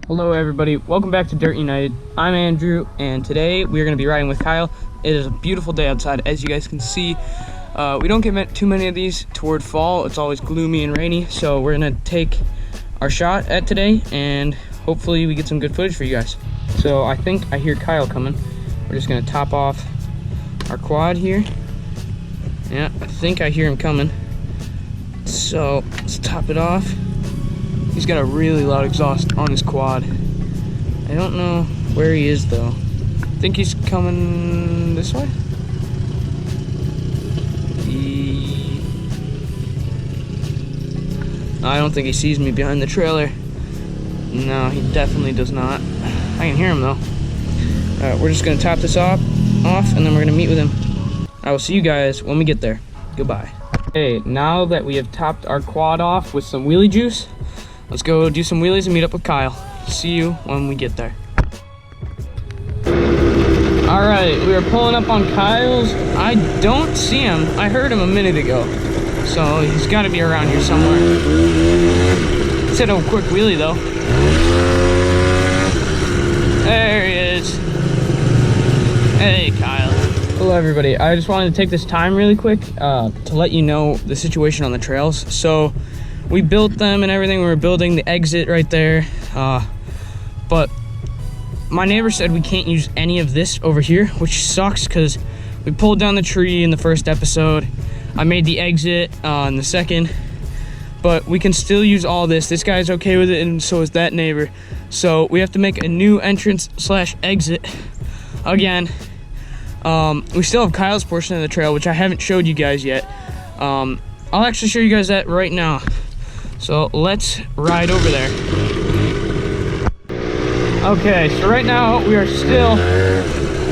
Hello everybody, welcome back to Dirt United. I'm Andrew, and today we are going to be riding with Kyle. It is a beautiful day outside, as you guys can see. We don't get too many of these toward fall. It's always gloomy and rainy, so we're going to take our shot at today, and hopefully we get some good footage for you guys. So I think I hear Kyle coming. We're just going to top off our quad here. Yeah, I think I hear him coming. So let's top it off. He's got a really loud exhaust on his quad. I don't know where he is though. I think he's coming this way. I don't think he sees me behind the trailer. No, he definitely does not. I can hear him though. We're just gonna top this off, and then we're gonna meet with him. I will see you guys when we get there. Goodbye. Okay, now that we have topped our quad off with some wheelie juice, let's go do some wheelies and meet up with Kyle. See you when we get there. All right, we are pulling up on Kyle's. I don't see him. I heard him a minute ago, so he's got to be around here somewhere. Let's hit a quick wheelie though. There he is. Hey, Kyle. Hello everybody. I just wanted to take this time really quick to let you know the situation on the trails. So we built them and everything. We were building the exit right there, but my neighbor said we can't use any of this over here, which sucks because we pulled down the tree in the first episode. I made the exit in the second, but we can still use all this. This guy's okay with it, and so is that neighbor. So we have to make a new entrance / exit again. We still have Kyle's portion of the trail, which I haven't showed you guys yet. I'll actually show you guys that right now. So let's ride over there. Okay, so right now we are still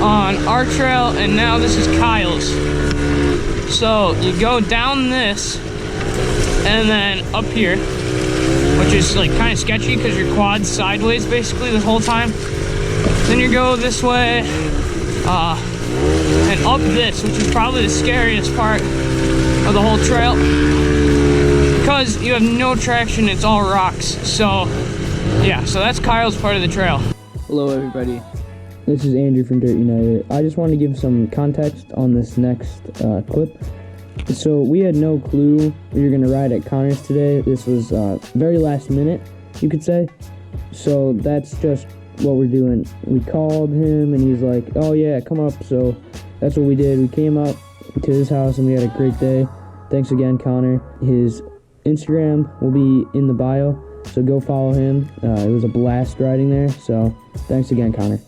on our trail, and now this is Kyle's. So you go down this and then up here, which is like kind of sketchy because your quad's sideways basically the whole time. Then you go this way and up this, which is probably the scariest part of the whole trail, because you have no traction. It's all rocks. So yeah, so that's Kyle's part of the trail. Hello everybody, this is Andrew from Dirt United. I just want to give some context on this next clip. So we had no clue we were going to ride at Connor's today. This was very last minute, you could say. So that's just what we're doing. We called him and he's like, oh yeah, come up. So that's what we did. We came up to his house and we had a great day. Thanks again, Connor. His Instagram will be in the bio, so go follow him. It was a blast riding there, so thanks again, Connor.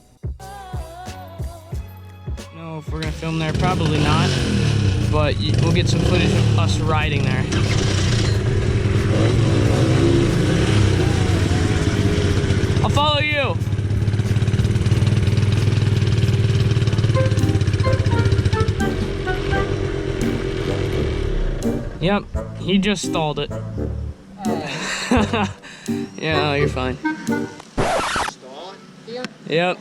No, if we're gonna film there, probably not, but we'll get some footage of us riding there. I'll follow you. Yep, he just stalled it. Yeah, you're fine. Stall it here? Yep.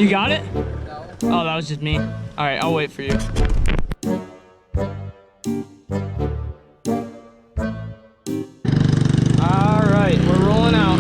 You got it? No. Oh, that was just me. Alright, I'll wait for you. Alright, we're rolling out.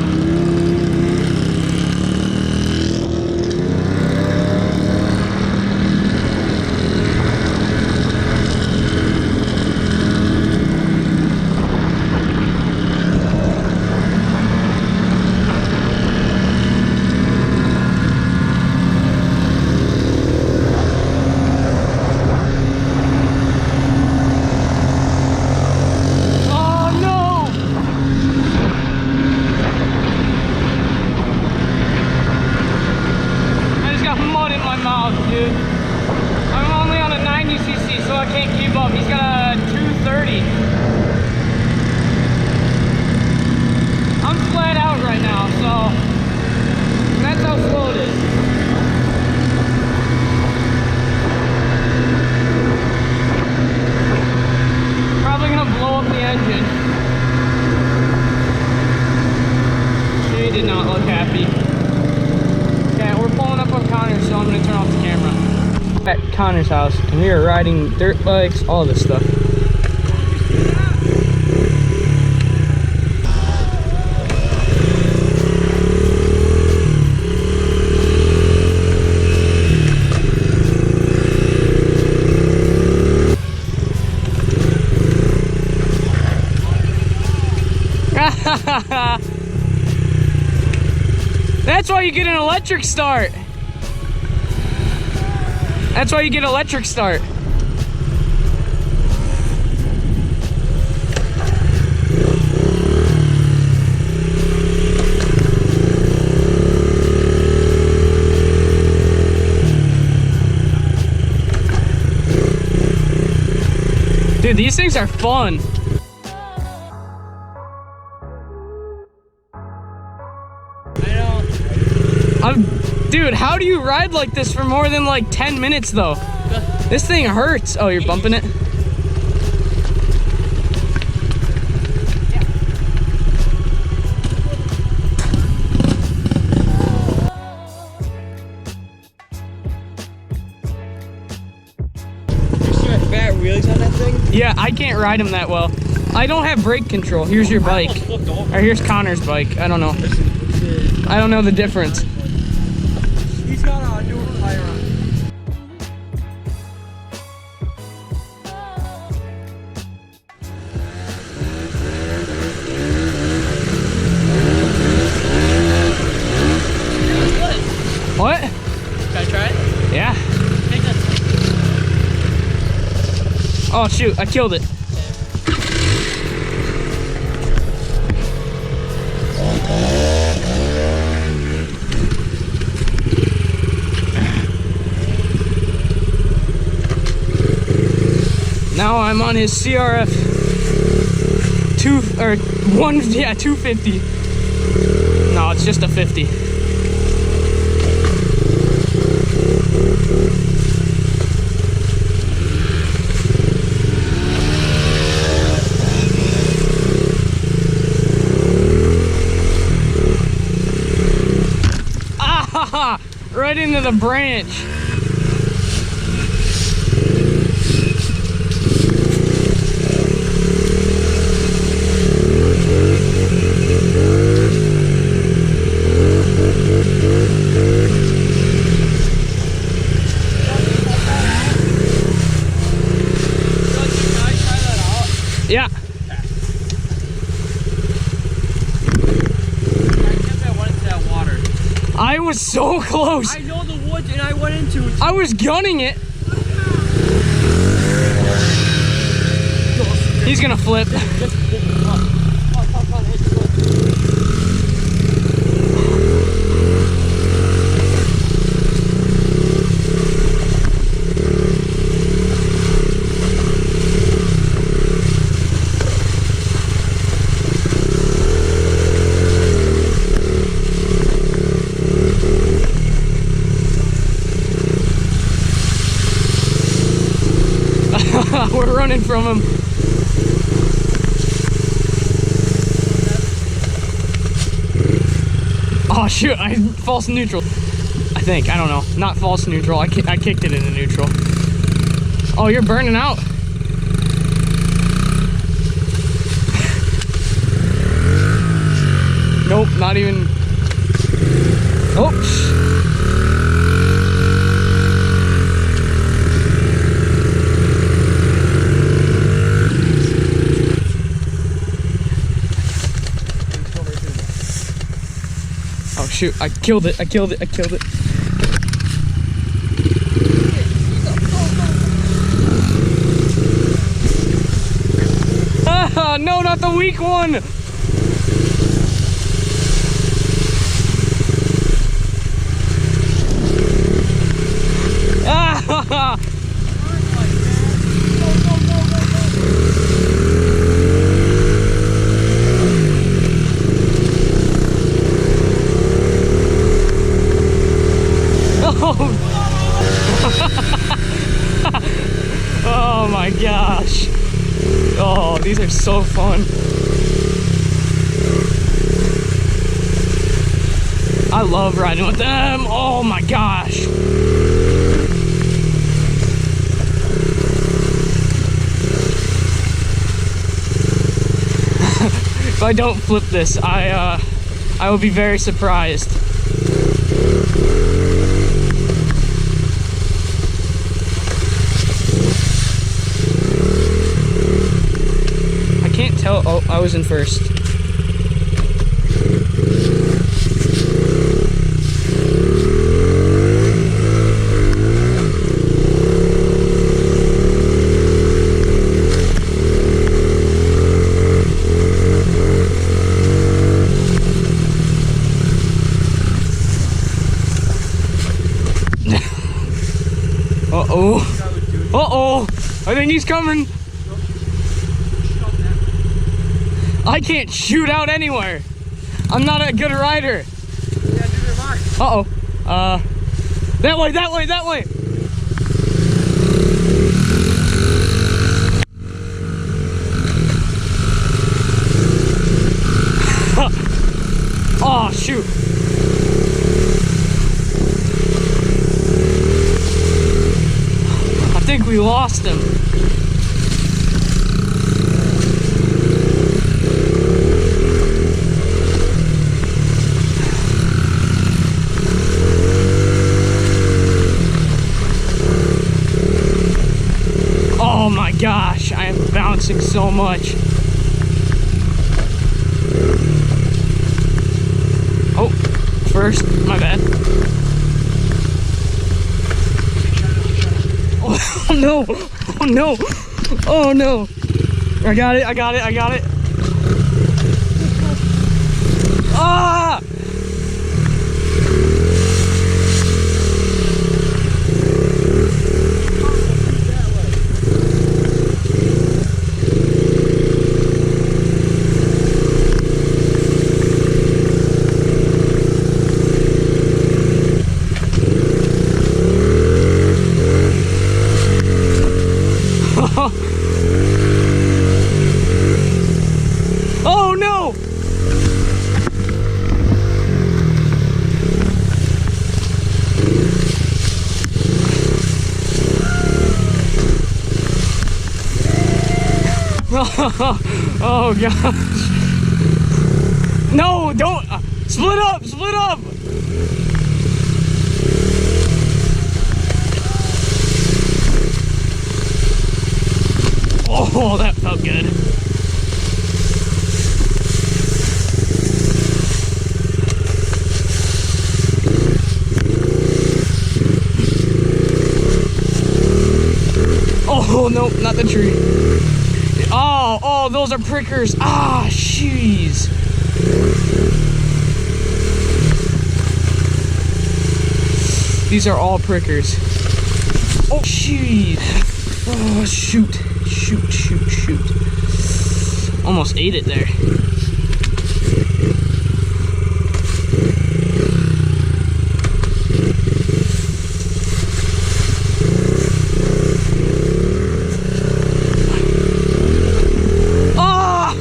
Dude, I'm only on a 90cc, so I can't keep up. He's got a 230. I'm flat out right now, so that's how slow it is. Probably gonna blow up the engine. She did not look happy. Okay, we're pulling up on Connor, so I'm gonna turn off the camera. At Connor's house, and we are riding dirt bikes, all this stuff. That's why you get an electric start. That's why you get electric start. Dude, these things are fun. Dude, how do you ride like this for more than like 10 minutes though? This thing hurts. Oh, you're bumping it? You see my fat wheelies on that thing? Yeah, I can't ride them that well. I don't have brake control. Here's your bike. Or here's Connor's bike. I don't know. I don't know the difference. He's got a newer tire on. What? Can I try it? Yeah. Take that. Oh shoot, I killed it. Now I'm on his CRF 250. No, it's just a 50. Ah, right into the branch. Yeah. I was so close. I know the woods and I went into it. I was gunning it. He's gonna flip. We're running from him. Oh shoot, I false neutral. I think, I don't know. Not false neutral, I kicked it into neutral. Oh, you're burning out. Nope, not even. Oh. Oh shoot, I killed it. Ah, no, not the weak one. Ah, oh my gosh. Oh, these are so fun. I love riding with them. Oh my gosh. If I don't flip this, I will be very surprised. Oh, I was in first. He's coming. I can't shoot out anywhere. I'm not a good rider. Yeah, neither am I. Uh-oh. That way, that way, that way. Oh, shoot. I think we lost him. Oh my gosh, I am bouncing so much. Oh, first, my bad. Oh no, oh no, oh no. I got it, I got it, I got it. Ah! Oh no! Oh gosh! No, don't split up! Split up! Oh, that felt good. Oh no, not the tree. Oh, those are prickers. Ah, jeez. These are all prickers. Oh, jeez. Oh, shoot. Shoot, shoot, shoot. Almost ate it there. Ah!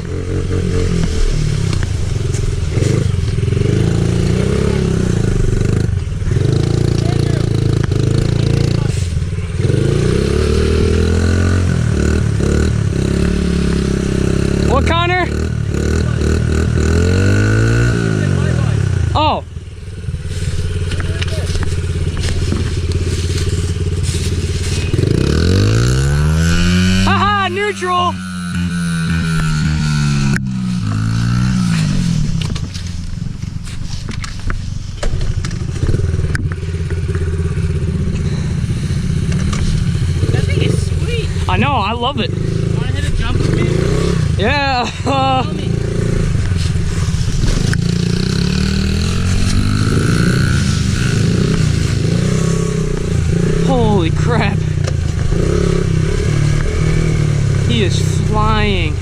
What, Connor? Oh. Haha, neutral. That thing is sweet. I know, I love it. Wanna hit a jump with me? Yeah. Tell me. Holy crap. He is flying.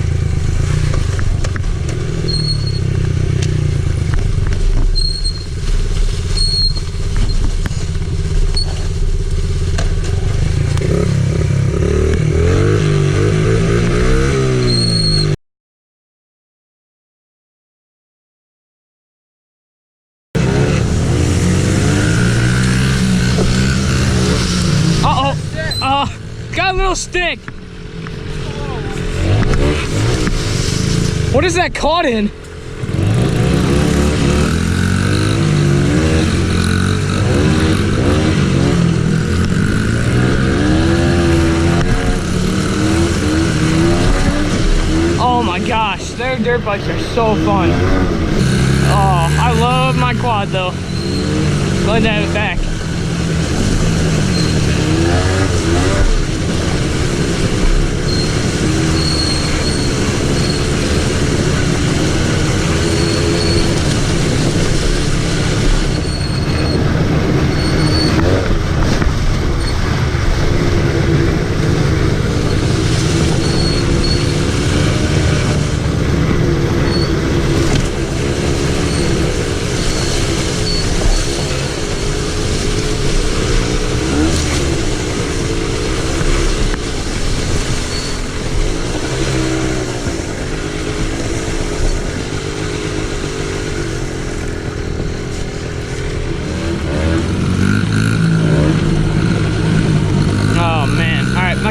Got a little stick. What is that caught in? Oh my gosh, their dirt bikes are so fun. Oh, I love my quad though. Glad to have it back.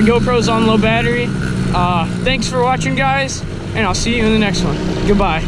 GoPro's on low battery. Thanks for watching, guys, and I'll see you in the next one. Goodbye.